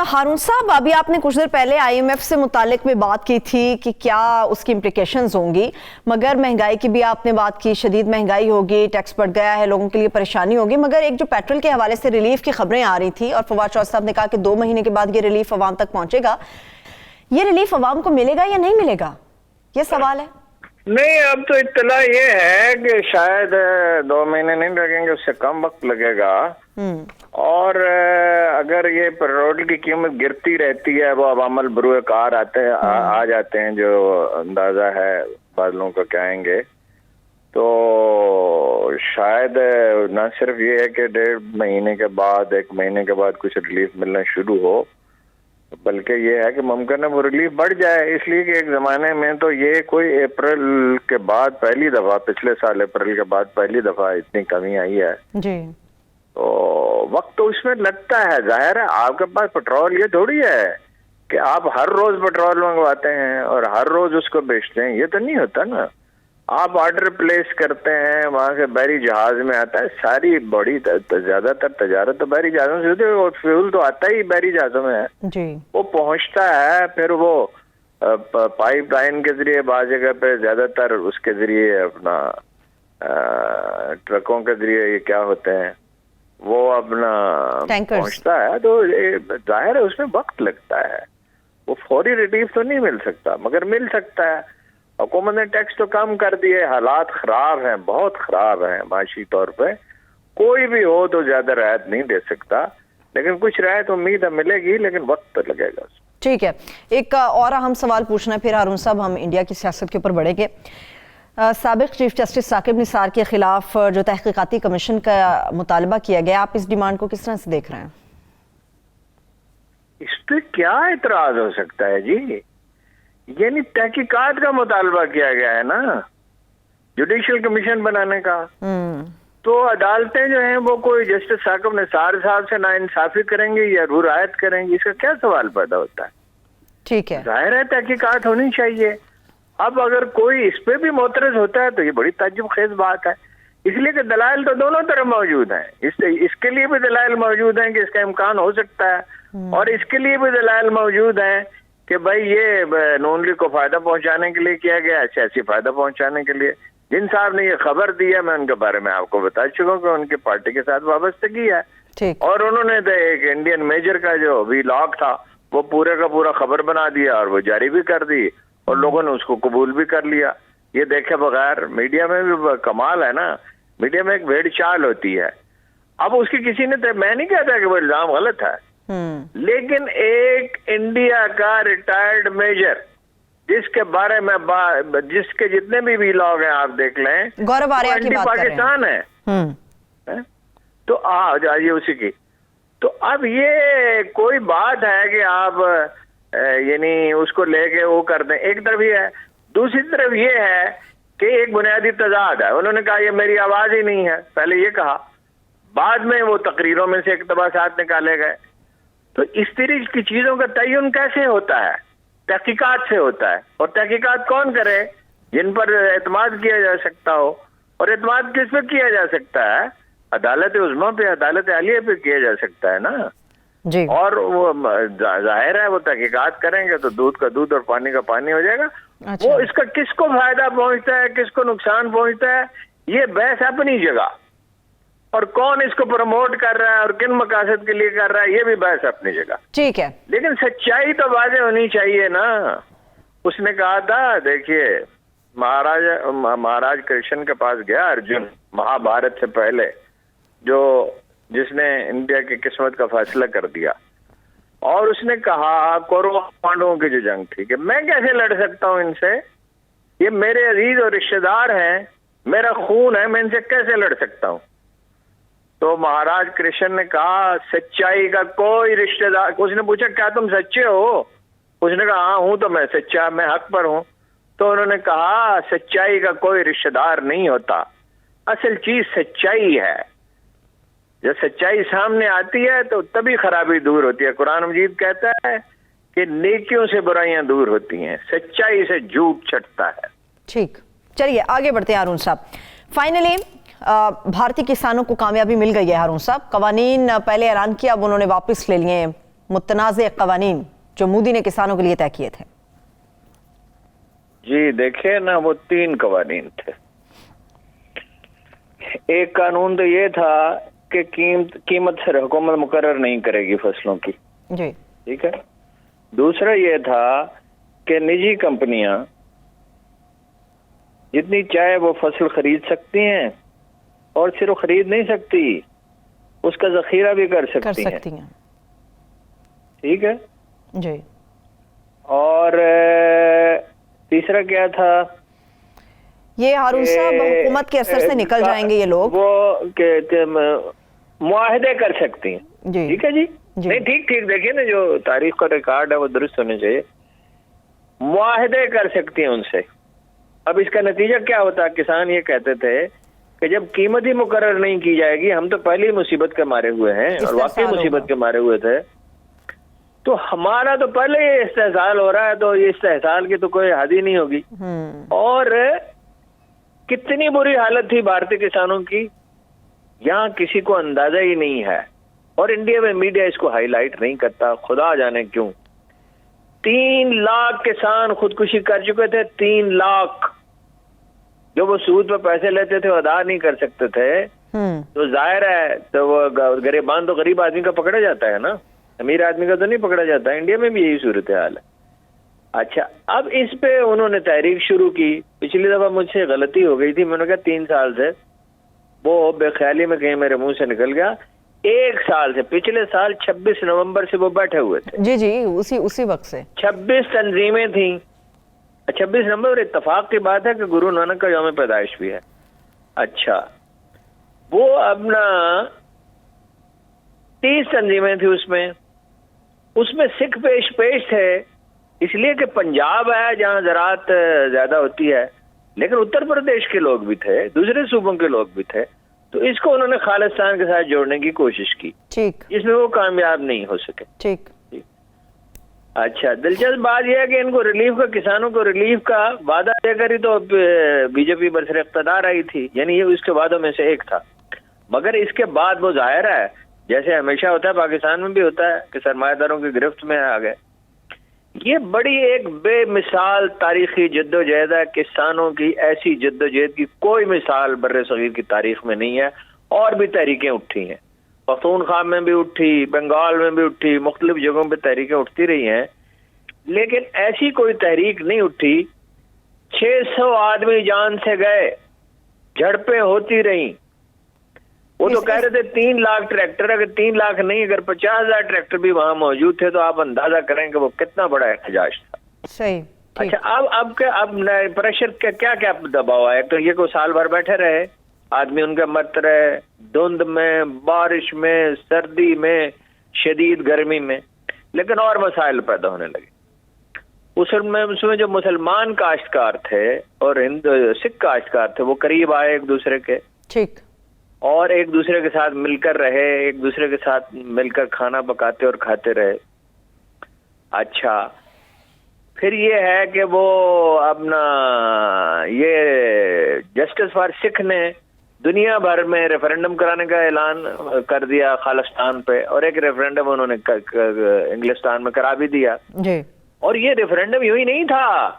हारून साहब, अभी आपने कुछ देर पहले IMF से मुतालिक भी बात की थी कि क्या उसकी इम्प्लिकेशंस होंगी, मगर महंगाई की भी आपने बात की, शदीद महंगाई होगी, टैक्स बढ़ गया है, लोगों के लिए परेशानी होगी। मगर एक जो पेट्रोल के हवाले से रिलीफ की खबरें आ रही थी और फवाद चौधरी साहब ने कहा कि 2 महीने के बाद ये रिलीफ अवाम तक पहुंचेगा, ये रिलीफ अवाम को मिलेगा या नहीं मिलेगा, ये सवाल है। नहीं, अब तो इत्तला ये है कि शायद 2 महीने नहीं लगेंगे, उससे कम वक्त लगेगा। और अगर ये पेट्रोल की कीमत गिरती रहती है, वो अवामल बरूए कार आ जाते हैं, जो अंदाजा है बादलों का क्या आएंगे, तो शायद न सिर्फ ये है कि 1.5 महीने के बाद 1 महीने के बाद कुछ रिलीफ मिलना शुरू हो, बल्कि ये है कि मुमकिन है वो रिलीफ बढ़ जाए। इसलिए कि एक ज़माने में तो ये कोई अप्रैल के बाद पहली दफ़ा, पिछले साल अप्रैल के बाद पहली दफ़ा इतनी कमी आई है जी। तो वक्त तो उसमें लगता है, जाहिर है। आपके पास पेट्रोल ये थोड़ी है कि आप हर रोज़ पेट्रोल मंगवाते हैं और हर रोज़ उसको बेचते हैं, ये तो नहीं होता ना। आप ऑर्डर प्लेस करते हैं, वहाँ से बहरी जहाज में आता है, सारी बड़ी ज्यादातर तजारत तो बहरी जहाज़ों से होती है, और फ्यूल तो आता ही बहरी जहाज़ों में है जी। वो पहुँचता है, फिर वो पाइप लाइन के जरिए बाज़ जगह पे, ज्यादातर उसके जरिए अपना ट्रकों के जरिए ये क्या होते हैं वो अपना पहुँचता है। तो जाहिर है उसमें वक्त लगता है, वो फौरी रिलीफ तो नहीं मिल सकता, मगर मिल सकता है। हुकूमत ने टैक्स तो कम कर दिए, हालात खराब हैं, बहुत खराब हैं माशी तौर पे। कोई भी हो तो ज्यादा राहत नहीं दे सकता, लेकिन कुछ राहत उम्मीद है मिलेगी, लेकिन वक्त तो लगेगा। ठीक है, एक और अहम सवाल पूछना है, फिर हारून साहब हम इंडिया की सियासत के ऊपर बढ़ेंगे। साबिक चीफ जस्टिस साकिब निसार के खिलाफ जो तहकीकाती कमीशन का मुतालबा किया गया, आप इस डिमांड को किस तरह से देख रहे हैं? इस पर क्या एतराज हो सकता है जी? यानी तहकीकात का मुतालबा किया गया है ना, जुडिशल कमीशन बनाने का। तो अदालतें जो हैं वो कोई जस्टिस साकिब निसार साहब से नाइंसाफी करेंगी या रुआयत करेंगी, इसका क्या सवाल पैदा होता है? ठीक है, जाहिर है तहकीकात होनी चाहिए। अब अगर कोई इस पे भी मोतरज होता है तो ये बड़ी ताज्जुब खेज बात है, इसलिए कि दलाइल तो दोनों तरफ मौजूद हैं। इसके लिए भी दलाइल मौजूद हैं कि इसका इम्कान हो सकता है, और इसके लिए भी दलाइल मौजूद हैं कि भाई ये नून लीग को फायदा पहुंचाने के लिए किया गया, सियासी फायदा पहुंचाने के लिए। जिन साहब ने ये खबर दी है, मैं उनके बारे में आपको बता चुका हूँ कि उनकी पार्टी के साथ वाबस्तगी है, और उन्होंने तो एक इंडियन मेजर का जो वीलॉग था वो पूरे का पूरा खबर बना दिया और वो जारी भी कर दी, और लोगों ने उसको कबूल भी कर लिया। ये देखे बगैर मीडिया में भी कमाल है ना, मीडिया में एक भेड़ चाल होती है। अब उसकी किसी ने, मैं नहीं कहता कि वो इल्जाम गलत है, लेकिन एक इंडिया का रिटायर्ड मेजर जिसके बारे में जिसके जितने भी वीलॉग हैं आप देख लें, गौरव आर्या की बात कर रहे हैं, पाकिस्तान है। तो जाइए उसी की। तो अब ये कोई बात है कि आप यानी उसको लेके वो कर दें, एक तरफ ये है। दूसरी तरफ ये है कि एक बुनियादी तजाद है। उन्होंने कहा ये मेरी आवाज ही नहीं है, पहले ये कहा, बाद में वो तकरीरों में से इक़्तिबासात निकाले गए। तो इस तरह की चीजों का तयन कैसे होता है? तहकीकात से होता है, और तहकीकात कौन करे? जिन पर एतमाद किया जा सकता हो, और एतमाद किस पे किया जा सकता है? अदालत उज़्मा पे, अदालत आलिया पे किया जा सकता है ना जी। और वो जाहिर है वो तहकीकात करेंगे तो दूध का दूध और पानी का पानी हो जाएगा। अच्छा। वो इसका किसको फायदा पहुंचता है, किसको नुकसान पहुंचता है, ये बहस अपनी जगह, और कौन इसको प्रमोट कर रहा है और किन मकासद के लिए कर रहा है, ये भी बहस अपनी जगह। ठीक है, लेकिन सच्चाई तो वाज़ेह होनी चाहिए ना। उसने कहा था, देखिए महाराज कृष्ण के पास गया अर्जुन, महाभारत से पहले, जिसने इंडिया की किस्मत का फैसला कर दिया, और उसने कहा कौरव पांडवों की जो जंग थी कि मैं कैसे लड़ सकता हूं इनसे, ये मेरे अजीज और रिश्तेदार हैं, मेरा खून है, मैं इनसे कैसे लड़ सकता हूं? तो महाराज कृष्ण ने कहा सच्चाई का कोई रिश्तेदार, उसने पूछा क्या तुम सच्चे हो? उसने कहा हाँ हूं, तो मैं सच्चा, मैं हक पर हूं। तो उन्होंने कहा सच्चाई का कोई रिश्तेदार नहीं होता, असल चीज सच्चाई है। जब सच्चाई सामने आती है तो तभी खराबी दूर होती है। कुरान मजीद कहता है कि नेकियों से बुराइयां दूर होती हैं, सच्चाई से झूठ छटता है। ठीक, चलिए आगे बढ़ते हैं हारून साहब। फाइनली भारतीय किसानों को कामयाबी मिल गई है हारून साहब। कवानीन पहले ऐलान किया, अब उन्होंने वापस ले लिए متنازع قوانین جو مودی نے کسانوں کے لیے طے کیے تھے؟ جی دیکھیں نا، وہ 3 قوانین تھے. ایک قانون تو یہ تھا کہ قیمت سے حکومت مقرر نہیں کرے گی فصلوں کی، جی ٹھیک ہے. دوسرا یہ تھا کہ نجی کمپنیاں جتنی چاہے وہ فصل خرید سکتی ہیں، اور صرف خرید نہیں سکتی، اس کا ذخیرہ بھی کر سکتی ہیں. ٹھیک ہے جی. اور تیسرا کیا تھا؟ یہ ہارون صاحب حکومت کے اثر سے نکل جائیں گے یہ لوگ، وہ معاہدے کر سکتی ہیں. جی ٹھیک ہے جی. نہیں ٹھیک دیکھیے نا، جو تاریخ کا ریکارڈ ہے وہ درست ہونے چاہیے. معاہدے کر سکتی ہیں ان سے. اب اس کا نتیجہ کیا ہوتا ہے؟ کسان یہ کہتے تھے کہ جب قیمت ہی مقرر نہیں کی جائے گی، ہم تو پہلی مصیبت کے مارے ہوئے ہیں اور واقعی مصیبت کے مارے ہوئے تھے، تو ہمارا تو پہلے یہ استحصال ہو رہا ہے، تو یہ استحصال کی تو کوئی حد ہی نہیں ہوگی. اور کتنی بری حالت تھی بھارتی کسانوں کی، یہاں کسی کو اندازہ ہی نہیں ہے، اور انڈیا میں میڈیا اس کو ہائی لائٹ نہیں کرتا، خدا جانے کیوں. 3 لاکھ کسان خودکشی کر چکے تھے. 3 لاکھ جو وہ سود پہ پیسے لیتے تھے وہ ادا نہیں کر سکتے تھے. تو ظاہر ہے تو وہ گریبان تو غریب آدمی کا پکڑا جاتا ہے نا، امیر آدمی کا تو نہیں پکڑا جاتا. انڈیا میں بھی یہی صورتحال ہے. اچھا، اب اس پہ انہوں نے تحریک شروع کی. پچھلی دفعہ مجھ سے غلطی ہو گئی تھی، میں نے کہا 3 سال سے، وہ بے خیالی میں کہیں میرے منہ سے نکل گیا. 1 سال سے، پچھلے سال 26 نومبر سے وہ بیٹھے ہوئے تھے. جی جی، اسی وقت سے 26 تنظیمیں تھیں. 26 نومبر اتفاق کی بات ہے کہ گرو نانک کا یوم پیدائش بھی ہے. اچھا، وہ اپنا 30 تنظیمیں تھیں. اس میں سکھ پیش تھے، اس لیے کہ پنجاب ہے جہاں زراعت زیادہ ہوتی ہے، لیکن اتر پردیش کے لوگ بھی تھے، دوسرے صوبوں کے لوگ بھی تھے. تو اس کو انہوں نے خالصتان کے ساتھ جوڑنے کی کوشش کی، ٹھیک، جس میں وہ کامیاب نہیں ہو سکے. ٹھیک. اچھا، دلچسپ بات یہ ہے کہ ان کو ریلیف کا، کسانوں کو ریلیف کا وعدہ دے کر ہی تو بی جے پی برسر اقتدار آئی تھی، یعنی یہ اس کے وعدوں میں سے ایک تھا. مگر اس کے بعد وہ ظاہر ہے، جیسے ہمیشہ ہوتا ہے پاکستان میں بھی ہوتا ہے، کہ سرمایہ داروں کی گرفت میں آ گئے. یہ بڑی ایک بے مثال تاریخی جدوجہد ہے. کسانوں کی ایسی جدوجہد کی کوئی مثال بر صغیر کی تاریخ میں نہیں ہے. اور بھی تحریکیں اٹھی ہیں، پختونخوا میں بھی اٹھی، بنگال میں بھی اٹھی، مختلف جگہوں پہ تحریکیں اٹھتی رہی ہیں، لیکن ایسی کوئی تحریک نہیں اٹھی. 600 آدمی جان سے گئے، جھڑپیں ہوتی رہیں. وہ تو کہہ رہے تھے 3 لاکھ ٹریکٹر، اگر 3 لاکھ نہیں، اگر 50,000 ٹریکٹر بھی وہاں موجود تھے تو آپ اندازہ کریں کہ وہ کتنا بڑا احتجاج تھا. صحیح. اچھا، اب پریشر کیا دباؤ ہے؟ تو یہ کو سال بھر بیٹھے رہے آدمی، ان کے مرتے رہے دھند میں، بارش میں، سردی میں، شدید گرمی میں، لیکن اور مسائل پیدا ہونے لگے. اس میں جو مسلمان کاشتکار تھے اور سکھ کاشتکار تھے وہ قریب آئے ایک دوسرے کے، ٹھیک، اور ایک دوسرے کے ساتھ مل کر رہے، ایک دوسرے کے ساتھ مل کر کھانا پکاتے اور کھاتے رہے. اچھا، پھر یہ ہے کہ وہ اپنا یہ جسٹس فار سکھ نے دنیا بھر میں ریفرینڈم کرانے کا اعلان کر دیا خالصتان پہ، اور ایک ریفرینڈم انہوں نے انگلستان میں کرا بھی دیا. جی. اور یہ ریفرینڈم یوں ہی نہیں تھا،